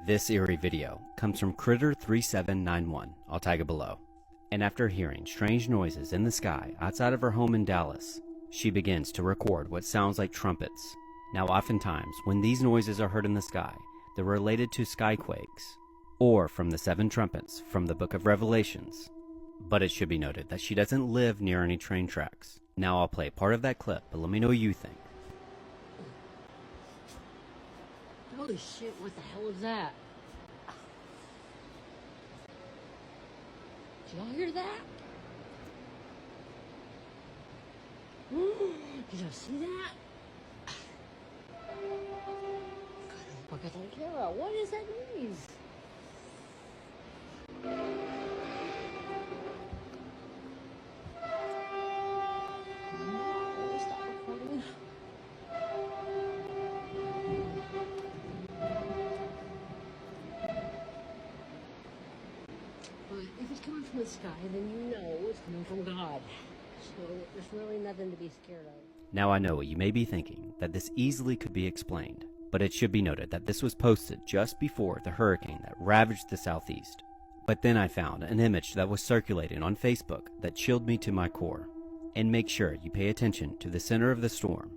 This eerie video comes from Critter3791, I'll tag it below. And after hearing strange noises in the sky outside of her home in Dallas, she begins to record what sounds like trumpets. Now oftentimes, when these noises are heard in the sky, they're related to skyquakes, or from the 7 trumpets from the book of Revelations. But it should be noted that she doesn't live near any train tracks. Now I'll play part of that clip, but let me know what you think. Holy shit, what the hell is that? Did y'all hear that? Did y'all see that? God, look at that camera. What is that noise? Stop recording. If it's coming from the sky, then you know it's coming from God. So there's really nothing to be scared of. Now I know what you may be thinking, that this easily could be explained, but it should be noted that this was posted just before the hurricane that ravaged the southeast. But then I found an image that was circulating on Facebook that chilled me to my core. And make sure you pay attention to the center of the storm,